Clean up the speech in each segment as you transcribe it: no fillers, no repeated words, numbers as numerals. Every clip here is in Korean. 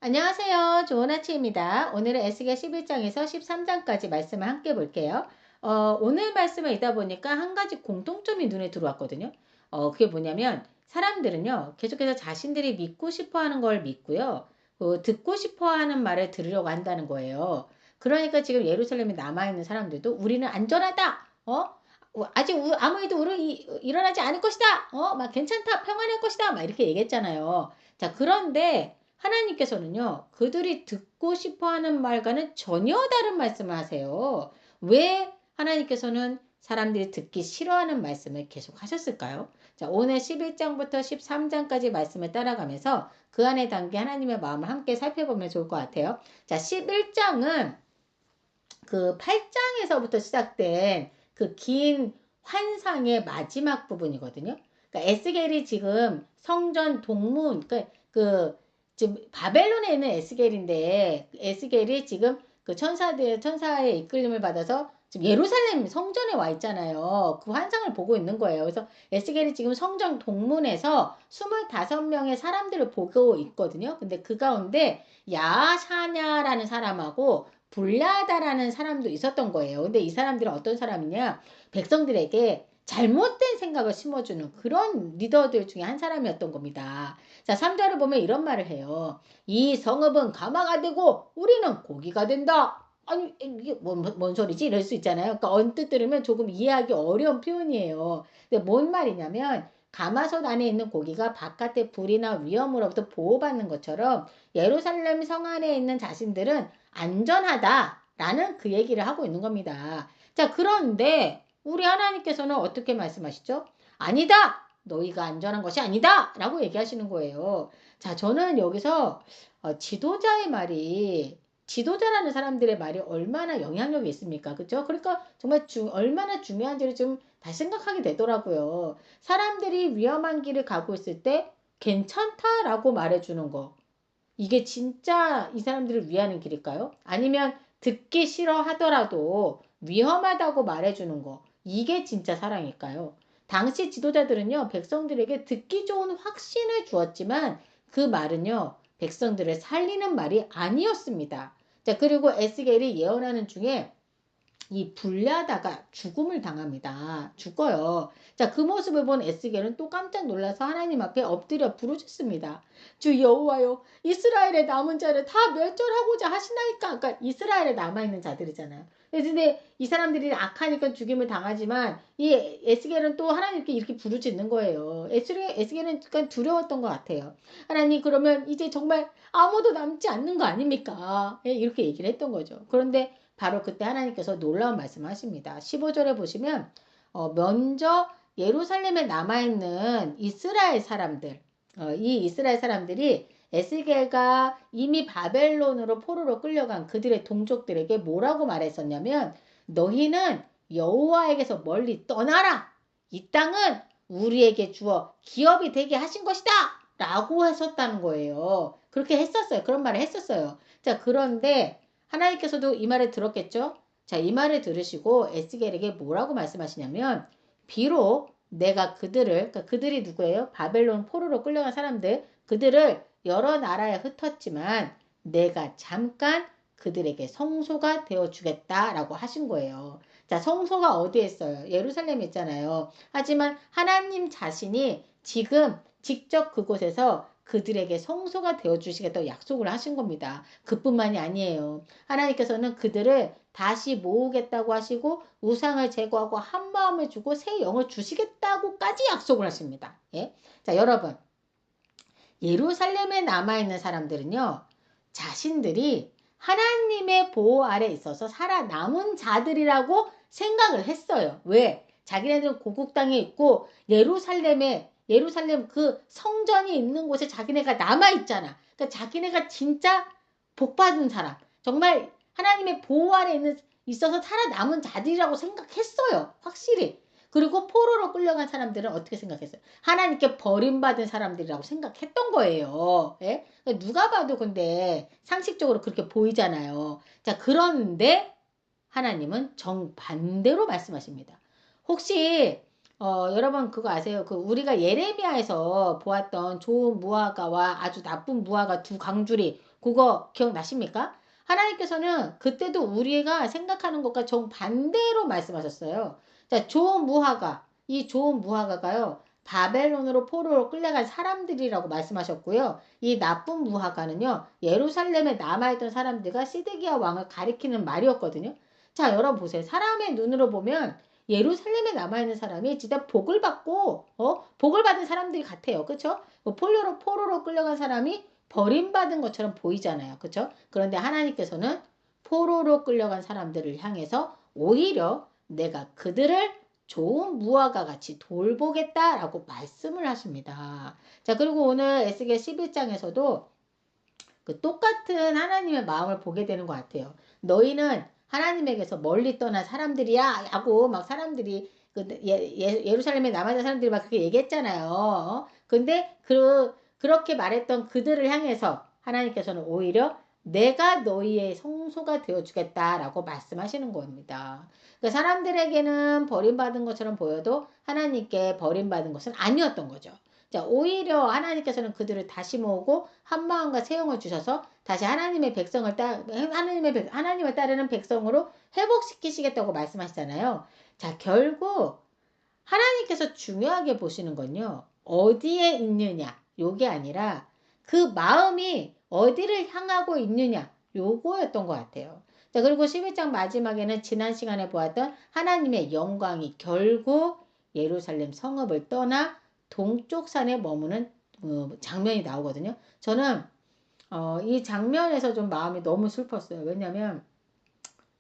안녕하세요. 좋은 아침입니다. 오늘은 에스겔 11장에서 13장까지 말씀을 함께 볼게요. 오늘 말씀을 읽다 보니까 한 가지 공통점이 눈에 들어왔거든요. 그게 뭐냐면 사람들은요, 계속해서 자신들이 믿고 싶어 하는 걸 믿고요. 듣고 싶어 하는 말을 들으려고 한다는 거예요. 그러니까 지금 예루살렘에 남아있는 사람들도 우리는 안전하다. 아직 아무 일도 일어나지 않을 것이다. 막 괜찮다. 평안할 것이다. 막 이렇게 얘기했잖아요. 자, 그런데 하나님께서는요, 그들이 듣고 싶어 하는 말과는 전혀 다른 말씀을 하세요. 왜 하나님께서는 사람들이 듣기 싫어하는 말씀을 계속 하셨을까요? 자, 오늘 11장부터 13장까지 말씀을 따라가면서 그 안에 담긴 하나님의 마음을 함께 살펴보면 좋을 것 같아요. 자, 11장은 그 8장에서부터 시작된 그 긴 환상의 마지막 부분이거든요. 그러니까 에스겔이 지금 성전 동문, 지금 바벨론에 있는 에스겔인데, 에스겔이 지금 그 천사의 이끌림을 받아서 지금 예루살렘 성전에 와 있잖아요. 그 환상을 보고 있는 거예요. 그래서 에스겔이 지금 성전 동문에서 25명의 사람들을 보고 있거든요. 근데 그 가운데 야샤냐라는 사람하고 불라다라는 사람도 있었던 거예요. 근데 이 사람들은 어떤 사람이냐? 백성들에게 잘못된 생각을 심어주는 그런 리더들 중에 한 사람이었던 겁니다. 자, 3절을 보면 이런 말을 해요. 이 성읍은 가마가 되고 우리는 고기가 된다. 아니, 이게 뭔 소리지? 이럴 수 있잖아요. 그러니까 언뜻 들으면 조금 이해하기 어려운 표현이에요. 근데 뭔 말이냐면 가마솥 안에 있는 고기가 바깥의 불이나 위험으로부터 보호받는 것처럼 예루살렘 성 안에 있는 자신들은 안전하다라는 그 얘기를 하고 있는 겁니다. 자, 그런데 우리 하나님께서는 어떻게 말씀하시죠? 아니다! 너희가 안전한 것이 아니다! 라고 얘기하시는 거예요. 자, 저는 여기서 지도자의 말이, 지도자라는 사람들의 말이 얼마나 영향력이 있습니까? 그죠? 그러니까 정말 얼마나 중요한지를 좀 다시 생각하게 되더라고요. 사람들이 위험한 길을 가고 있을 때 괜찮다라고 말해주는 거. 이게 진짜 이 사람들을 위하는 길일까요? 아니면 듣기 싫어하더라도 위험하다고 말해주는 거. 이게 진짜 사랑일까요? 당시 지도자들은요, 백성들에게 듣기 좋은 확신을 주었지만 그 말은요, 백성들을 살리는 말이 아니었습니다. 자, 그리고 에스겔이 예언하는 중에 이 불리하다가 죽음을 당합니다. 죽어요. 자, 그 모습을 본 에스겔은 또 깜짝 놀라서 하나님 앞에 엎드려 부르짖습니다. 주 여호와여, 이스라엘의 남은 자를 다 멸절하고자 하시나이까. 그러니까 이스라엘에 남아있는 자들이잖아요. 근데 이 사람들이 악하니까 죽임을 당하지만 이 에스겔은 또 하나님께 이렇게 부르짖는 거예요. 에스겔은 약간 두려웠던 것 같아요. 하나님, 그러면 이제 정말 아무도 남지 않는 거 아닙니까? 이렇게 얘기를 했던 거죠. 그런데 바로 그때 하나님께서 놀라운 말씀을 하십니다. 15절에 보시면 먼저 예루살렘에 남아있는 이스라엘 사람들, 이 이스라엘 사람들이 에스겔가 이미 바벨론으로 포로로 끌려간 그들의 동족들에게 뭐라고 말했었냐면, 너희는 여호와에게서 멀리 떠나라. 이 땅은 우리에게 주어 기업이 되게 하신 것이다. 라고 하셨다는 거예요. 그렇게 했었어요. 그런 말을 했었어요. 자, 그런데 하나님께서도 이 말을 들었겠죠? 자, 이 말을 들으시고 에스겔에게 뭐라고 말씀하시냐면, 비록 내가 그러니까 그들이 누구예요? 바벨론 포로로 끌려간 사람들, 그들을 여러 나라에 흩었지만 내가 잠깐 그들에게 성소가 되어 주겠다라고 하신 거예요. 자, 성소가 어디에 있어요? 예루살렘에 있잖아요. 하지만 하나님 자신이 지금 직접 그곳에서 그들에게 성소가 되어 주시겠다고 약속을 하신 겁니다. 그뿐만이 아니에요. 하나님께서는 그들을 다시 모으겠다고 하시고 우상을 제거하고 한 마음을 주고 새 영을 주시겠다고까지 약속을 하십니다. 예? 자, 여러분, 예루살렘에 남아있는 사람들은요, 자신들이 하나님의 보호 아래 있어서 살아남은 자들이라고 생각을 했어요. 왜? 자기네들은 고국 땅에 있고 예루살렘 그 성전이 있는 곳에 자기네가 남아있잖아. 그러니까 자기네가 진짜 복받은 사람, 정말 하나님의 보호 아래 있어서 살아남은 자들이라고 생각했어요. 확실히. 그리고 포로로 끌려간 사람들은 어떻게 생각했어요? 하나님께 버림받은 사람들이라고 생각했던 거예요. 예? 그러니까 누가 봐도 근데 상식적으로 그렇게 보이잖아요. 자, 그런데 하나님은 정반대로 말씀하십니다. 혹시 여러분 그거 아세요? 그 우리가 예레미야에서 보았던 좋은 무화과와 아주 나쁜 무화과 두 광줄이 그거 기억나십니까? 하나님께서는 그때도 우리가 생각하는 것과 정반대로 말씀하셨어요. 자, 조무하가, 이 조무하가가요, 바벨론으로 포로로 끌려간 사람들이라고 말씀하셨고요. 이 나쁜 무하가는요, 예루살렘에 남아있던 사람들과 시드기야 왕을 가리키는 말이었거든요. 자, 여러분 보세요. 사람의 눈으로 보면 예루살렘에 남아있는 사람이 진짜 복을 받고, 복을 받은 사람들이 같아요. 그쵸? 포로로 끌려간 사람이 버림받은 것처럼 보이잖아요. 그쵸? 그런데 하나님께서는 포로로 끌려간 사람들을 향해서 오히려 내가 그들을 좋은 무화과 같이 돌보겠다라고 말씀을 하십니다. 자, 그리고 오늘 에스겔 11장에서도 그 똑같은 하나님의 마음을 보게 되는 것 같아요. 너희는 하나님에게서 멀리 떠난 사람들이야 하고 막 사람들이 예루살렘에 남아있는 사람들이 막 그렇게 얘기했잖아요. 근데 그렇게 말했던 그들을 향해서 하나님께서는 오히려 내가 너희의 성소가 되어주겠다라고 말씀하시는 겁니다. 그 사람들에게는 버림받은 것처럼 보여도 하나님께 버림받은 것은 아니었던 거죠. 자, 오히려 하나님께서는 그들을 다시 모으고 한 마음과 새 영을 주셔서 다시 하나님을 따르는 백성으로 회복시키시겠다고 말씀하시잖아요. 자, 결국 하나님께서 중요하게 보시는 건요, 어디에 있느냐, 요게 아니라 그 마음이 어디를 향하고 있느냐, 요거였던 것 같아요. 자, 그리고 11장 마지막에는 지난 시간에 보았던 하나님의 영광이 결국 예루살렘 성읍을 떠나 동쪽 산에 머무는 장면이 나오거든요. 저는 이 장면에서 좀 마음이 너무 슬펐어요. 왜냐하면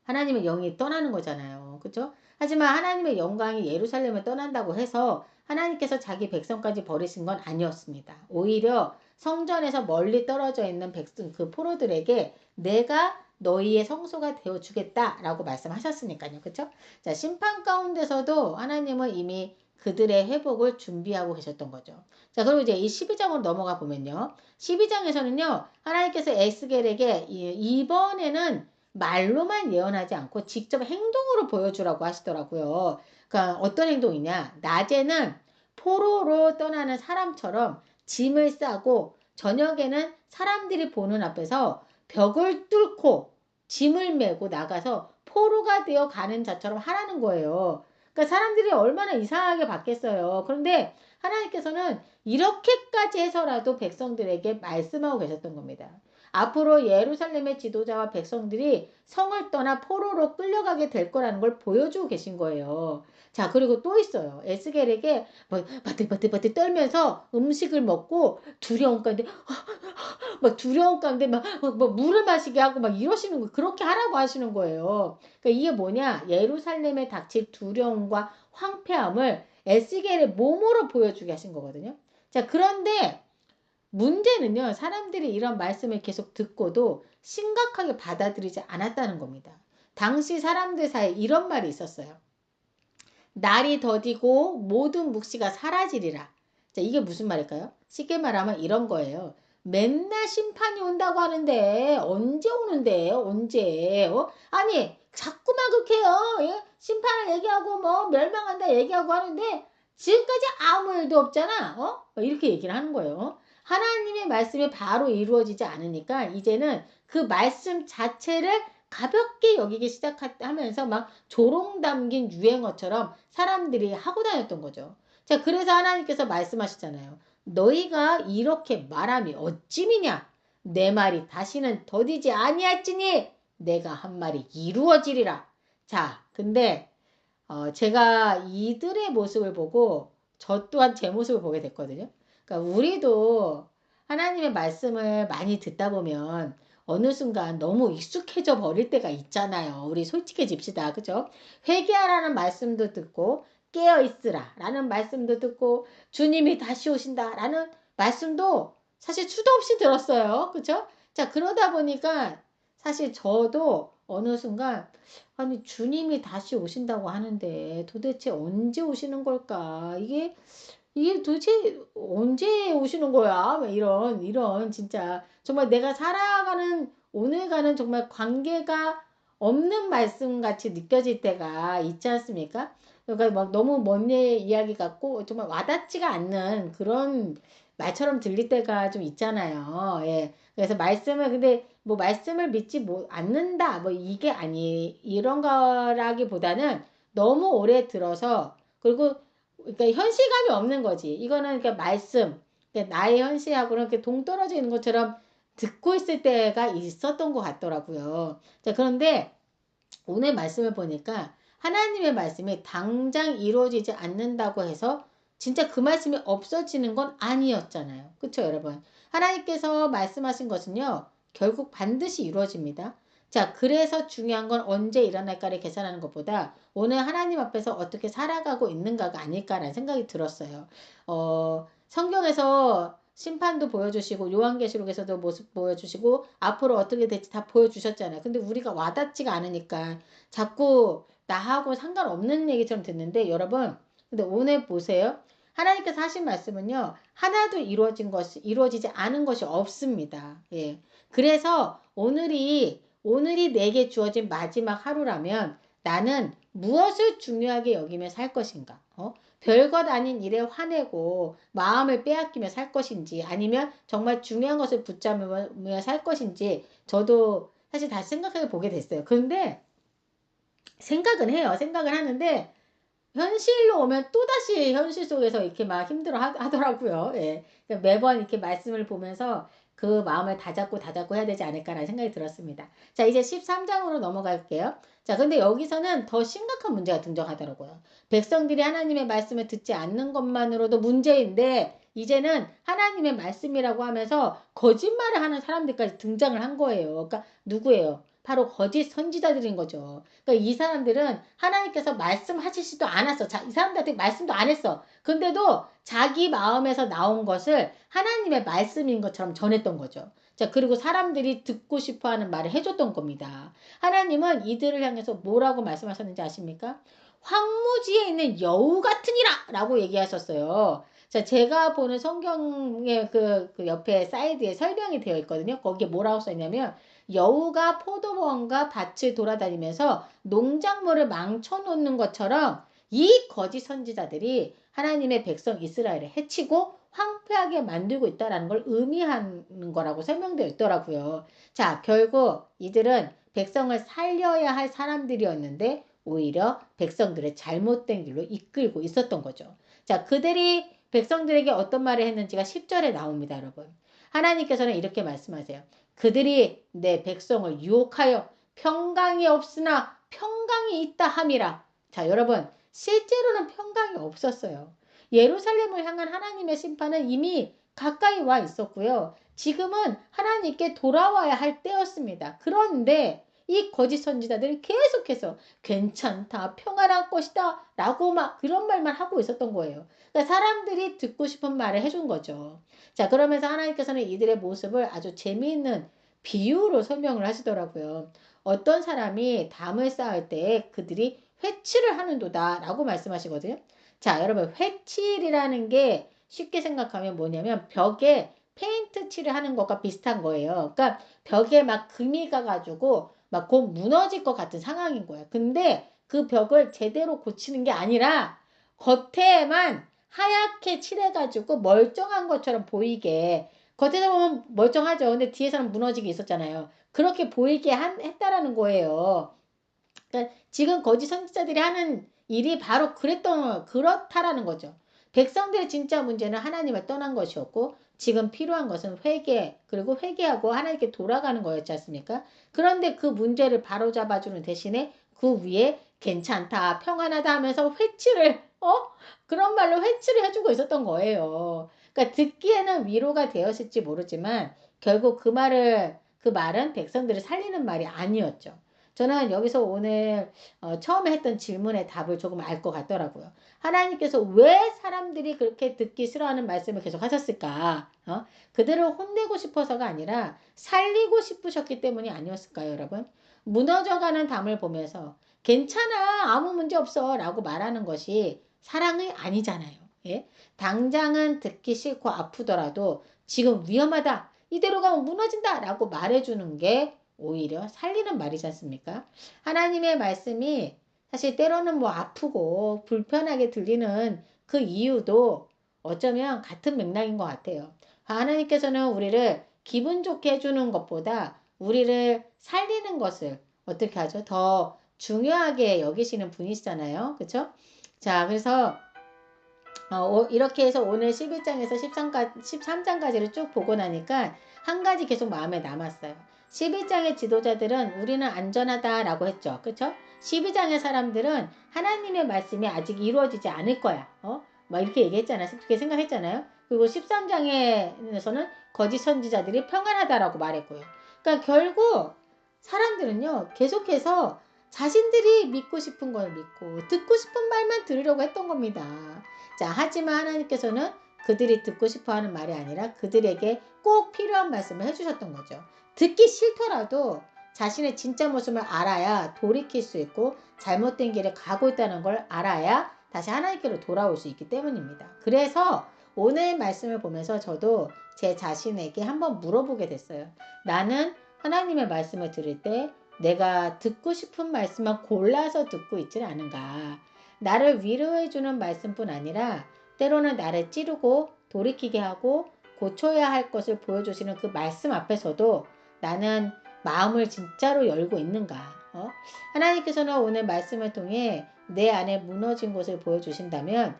하나님의 영이 떠나는 거잖아요. 그렇죠? 하지만 하나님의 영광이 예루살렘을 떠난다고 해서 하나님께서 자기 백성까지 버리신 건 아니었습니다. 오히려 성전에서 멀리 떨어져 있는 백성 그 포로들에게 내가 너희의 성소가 되어 주겠다라고 말씀하셨으니까요. 그렇죠? 자, 심판 가운데서도 하나님은 이미 그들의 회복을 준비하고 계셨던 거죠. 자, 그리고 이제 이 12장으로 넘어가 보면요. 12장에서는요. 하나님께서 에스겔에게 이번에는 말로만 예언하지 않고 직접 행동으로 보여주라고 하시더라고요. 그러니까 어떤 행동이냐. 낮에는 포로로 떠나는 사람처럼 짐을 싸고 저녁에는 사람들이 보는 앞에서 벽을 뚫고 짐을 메고 나가서 포로가 되어 가는 자처럼 하라는 거예요. 그러니까 사람들이 얼마나 이상하게 받겠어요. 그런데 하나님께서는 이렇게까지 해서라도 백성들에게 말씀하고 계셨던 겁니다. 앞으로 예루살렘의 지도자와 백성들이 성을 떠나 포로로 끌려가게 될 거라는 걸 보여주고 계신 거예요. 자, 그리고 또 있어요. 에스겔에게 바들바들 떨면서 음식을 먹고 두려운 가운데 물을 마시게 하고 막 이러시는 거, 그렇게 하라고 하시는 거예요. 그러니까 이게 뭐냐? 예루살렘에 닥칠 두려움과 황폐함을 에스겔의 몸으로 보여주게 하신 거거든요. 자, 그런데 문제는요, 사람들이 이런 말씀을 계속 듣고도 심각하게 받아들이지 않았다는 겁니다. 당시 사람들 사이에 이런 말이 있었어요. 날이 더디고 모든 묵시가 사라지리라. 자, 이게 무슨 말일까요? 쉽게 말하면 이런 거예요. 맨날 심판이 온다고 하는데 언제 오는데 언제? 아니 자꾸만 그렇게 해요. 예? 심판을 얘기하고 뭐 멸망한다 얘기하고 하는데 지금까지 아무 일도 없잖아. 이렇게 얘기를 하는 거예요. 하나님의 말씀이 바로 이루어지지 않으니까 이제는 그 말씀 자체를 가볍게 여기기 시작하면서 막 조롱 담긴 유행어처럼 사람들이 하고 다녔던 거죠. 자, 그래서 하나님께서 말씀하시잖아요. 너희가 이렇게 말함이 어찌미냐? 내 말이 다시는 더디지 아니할지니 내가 한 말이 이루어지리라. 자, 근데 제가 이들의 모습을 보고 저 또한 제 모습을 보게 됐거든요. 그러니까 우리도 하나님의 말씀을 많이 듣다 보면 어느 순간 너무 익숙해져 버릴 때가 있잖아요. 우리 솔직해집시다. 그죠? 회개하라는 말씀도 듣고 깨어있으라 라는 말씀도 듣고 주님이 다시 오신다 라는 말씀도 사실 수도 없이 들었어요. 그죠? 자, 그러다 보니까 사실 저도 어느 순간 아니 주님이 다시 오신다고 하는데 도대체 언제 오시는 걸까? 이게 도대체 언제 오시는 거야? 막 이런 진짜 정말 내가 살아가는 오늘가는 정말 관계가 없는 말씀 같이 느껴질 때가 있지 않습니까? 그러니까 막 너무 먼 이야기 같고 정말 와닿지가 않는 그런 말처럼 들릴 때가 좀 있잖아요. 예. 그래서 말씀을 근데 뭐 말씀을 믿지 않는다 뭐 이게 아니 이런 거라기보다는 너무 오래 들어서 그리고 그러니까 현실감이 없는 거지. 이거는 그러니까 말씀 그러니까 나의 현실하고는 이렇게 동떨어져 있는 것처럼 듣고 있을 때가 있었던 것 같더라고요. 자, 그런데 오늘 말씀을 보니까 하나님의 말씀이 당장 이루어지지 않는다고 해서 진짜 그 말씀이 없어지는 건 아니었잖아요. 그렇죠, 여러분? 하나님께서 말씀하신 것은요. 결국 반드시 이루어집니다. 자, 그래서 중요한 건 언제 일어날까를 계산하는 것보다 오늘 하나님 앞에서 어떻게 살아가고 있는가가 아닐까라는 생각이 들었어요. 성경에서 심판도 보여주시고 요한계시록에서도 모습 보여주시고 앞으로 어떻게 될지 다 보여주셨잖아요. 근데 우리가 와닿지가 않으니까 자꾸 나하고 상관없는 얘기처럼 듣는데 여러분 근데 오늘 보세요. 하나님께서 하신 말씀은요. 하나도 이루어지지 않은 것이 없습니다. 예. 그래서 오늘이 내게 주어진 마지막 하루라면 나는 무엇을 중요하게 여기며 살 것인가? 별것 아닌 일에 화내고 마음을 빼앗기며 살 것인지 아니면 정말 중요한 것을 붙잡으며 살 것인지 저도 사실 다시 생각해 보게 됐어요. 그런데 생각은 해요. 생각을 하는데 현실로 오면 또다시 현실 속에서 이렇게 막 힘들어 하더라고요. 예. 그러니까 매번 이렇게 말씀을 보면서 그 마음을 다잡고 해야 되지 않을까라는 생각이 들었습니다. 자, 이제 13장으로 넘어갈게요. 자, 근데 여기서는 더 심각한 문제가 등장하더라고요. 백성들이 하나님의 말씀을 듣지 않는 것만으로도 문제인데, 이제는 하나님의 말씀이라고 하면서 거짓말을 하는 사람들까지 등장을 한 거예요. 그러니까 누구예요? 바로 거짓 선지자들인 거죠. 그러니까 이 사람들은 하나님께서 말씀하시지도 않았어. 자, 이 사람들한테 말씀도 안 했어. 근데도 자기 마음에서 나온 것을 하나님의 말씀인 것처럼 전했던 거죠. 자, 그리고 사람들이 듣고 싶어 하는 말을 해줬던 겁니다. 하나님은 이들을 향해서 뭐라고 말씀하셨는지 아십니까? 황무지에 있는 여우 같으니라! 라고 얘기하셨어요. 자, 제가 보는 성경의 그 옆에 사이드에 설명이 되어 있거든요. 거기에 뭐라고 써있냐면, 여우가 포도원과 밭을 돌아다니면서 농작물을 망쳐놓는 것처럼 이 거짓 선지자들이 하나님의 백성 이스라엘을 해치고 황폐하게 만들고 있다는 걸 의미하는 거라고 설명되어 있더라고요. 자, 결국 이들은 백성을 살려야 할 사람들이었는데 오히려 백성들을 잘못된 길로 이끌고 있었던 거죠. 자, 그들이 백성들에게 어떤 말을 했는지가 10절에 나옵니다, 여러분. 하나님께서는 이렇게 말씀하세요. 그들이 내 백성을 유혹하여 평강이 없으나 평강이 있다 함이라. 자, 여러분, 실제로는 평강이 없었어요. 예루살렘을 향한 하나님의 심판은 이미 가까이 와 있었고요. 지금은 하나님께 돌아와야 할 때였습니다. 그런데 이 거짓 선지자들이 계속해서 괜찮다, 평안할 것이다 라고 막 그런 말만 하고 있었던 거예요. 그러니까 사람들이 듣고 싶은 말을 해준 거죠. 자, 그러면서 하나님께서는 이들의 모습을 아주 재미있는 비유로 설명을 하시더라고요. 어떤 사람이 담을 쌓을 때 그들이 회칠을 하는도다 라고 말씀하시거든요. 자, 여러분, 회칠이라는 게 쉽게 생각하면 뭐냐면 벽에 페인트 칠을 하는 것과 비슷한 거예요. 그러니까 벽에 막 금이 가가지고 막 곧 무너질 것 같은 상황인 거예요. 근데 그 벽을 제대로 고치는 게 아니라 겉에만 하얗게 칠해가지고 멀쩡한 것처럼 보이게 겉에서 보면 멀쩡하죠. 근데 뒤에서는 무너지게 있었잖아요. 그렇게 보이게 했다라는 거예요. 그러니까 지금 거짓 선지자들이 하는 일이 바로 그렇다라는 거죠. 백성들의 진짜 문제는 하나님을 떠난 것이었고 지금 필요한 것은 회개 그리고 회개하고 하나님께 돌아가는 거였지 않습니까? 그런데 그 문제를 바로잡아주는 대신에 그 위에 괜찮다 평안하다 하면서 그런 말로 회치를 해주고 있었던 거예요. 그러니까 듣기에는 위로가 되었을지 모르지만 결국 그 말은 백성들을 살리는 말이 아니었죠. 저는 여기서 오늘 처음에 했던 질문의 답을 조금 알 것 같더라고요. 하나님께서 왜 사람들이 그렇게 듣기 싫어하는 말씀을 계속 하셨을까? 그들을 혼내고 싶어서가 아니라 살리고 싶으셨기 때문이 아니었을까요, 여러분? 무너져가는 담을 보면서 괜찮아, 아무 문제 없어 라고 말하는 것이 사랑이 아니잖아요. 예? 당장은 듣기 싫고 아프더라도 지금 위험하다, 이대로 가면 무너진다 라고 말해주는 게 오히려 살리는 말이지 않습니까? 하나님의 말씀이 사실 때로는 뭐 아프고 불편하게 들리는 그 이유도 어쩌면 같은 맥락인 것 같아요. 하나님께서는 우리를 기분 좋게 해주는 것보다 우리를 살리는 것을 어떻게 하죠? 더 중요하게 여기시는 분이시잖아요. 그쵸? 자, 그래서 이렇게 해서 오늘 11장에서 13장까지를 쭉 보고 나니까 한 가지 계속 마음에 남았어요. 11장의 지도자들은 우리는 안전하다라고 했죠. 그쵸? 12장의 사람들은 하나님의 말씀이 아직 이루어지지 않을 거야. 막 이렇게 얘기했잖아요. 그렇게 생각했잖아요. 그리고 13장에서는 거짓 선지자들이 평안하다라고 말했고요. 그러니까 결국 사람들은요, 계속해서 자신들이 믿고 싶은 걸 믿고 듣고 싶은 말만 들으려고 했던 겁니다. 자, 하지만 하나님께서는 그들이 듣고 싶어 하는 말이 아니라 그들에게 꼭 필요한 말씀을 해주셨던 거죠. 듣기 싫더라도 자신의 진짜 모습을 알아야 돌이킬 수 있고 잘못된 길에 가고 있다는 걸 알아야 다시 하나님께로 돌아올 수 있기 때문입니다. 그래서 오늘 말씀을 보면서 저도 제 자신에게 한번 물어보게 됐어요. 나는 하나님의 말씀을 들을 때 내가 듣고 싶은 말씀만 골라서 듣고 있지는 않은가. 나를 위로해주는 말씀뿐 아니라 때로는 나를 찌르고 돌이키게 하고 고쳐야 할 것을 보여주시는 그 말씀 앞에서도 나는 마음을 진짜로 열고 있는가. 하나님께서는 오늘 말씀을 통해 내 안에 무너진 곳을 보여주신다면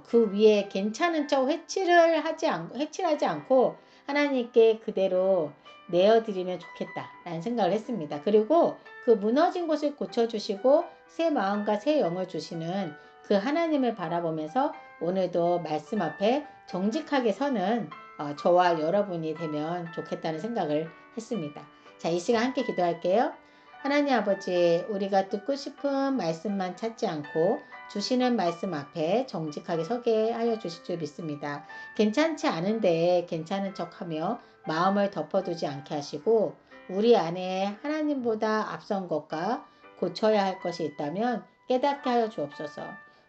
그 위에 괜찮은 척 회칠하지 않고 하나님께 그대로 내어드리면 좋겠다라는 생각을 했습니다. 그리고 그 무너진 곳을 고쳐주시고 새 마음과 새 영을 주시는 그 하나님을 바라보면서 오늘도 말씀 앞에 정직하게 서는 저와 여러분이 되면 좋겠다는 생각을 했습니다. 자, 이 시간 함께 기도할게요. 하나님 아버지, 우리가 듣고 싶은 말씀만 찾지 않고 주시는 말씀 앞에 정직하게 서게 하여 주실 줄 믿습니다. 괜찮지 않은데 괜찮은 척하며 마음을 덮어두지 않게 하시고 우리 안에 하나님보다 앞선 것과 고쳐야 할 것이 있다면 깨닫게 하여 주옵소서.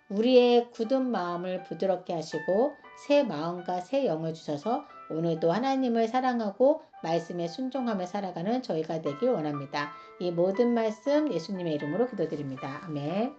우리의 굳은 마음을 부드럽게 하시고 새 마음과 새 영을 주셔서 오늘도 하나님을 사랑하고 말씀에 순종하며 살아가는 저희가 되길 원합니다. 이 모든 말씀 예수님의 이름으로 기도드립니다. 아멘.